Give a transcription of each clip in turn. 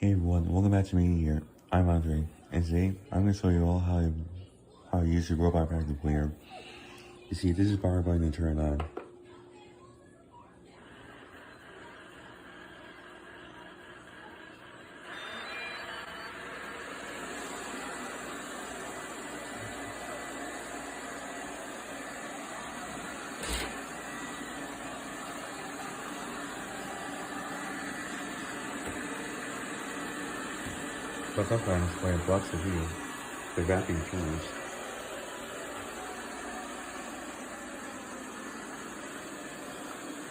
Hey everyone, welcome back to me here. I'm Andre, and today I'm going to show you all how to use your robot vacuum cleaner. You see, this is power button to turn on. But sometimes when it blocks the view, the vacuum turns.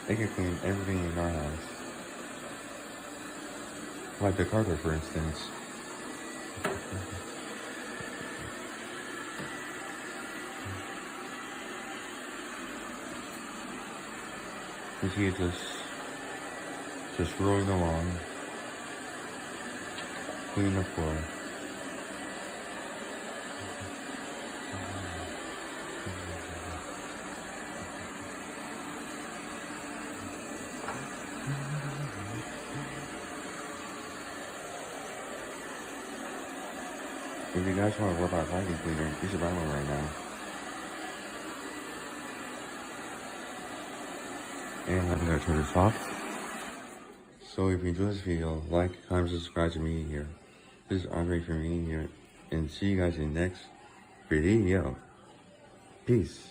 It can clean everything in our house. Like the carpet, for instance. You see it just rolling along, cleaning the floor. If you guys want a robot vacuum cleaner, you should buy one right now. And I'm gonna turn this off. So if you enjoyed this video, like, comment, subscribe to me here. This is Andre from me here, and see you guys in the next video. Peace.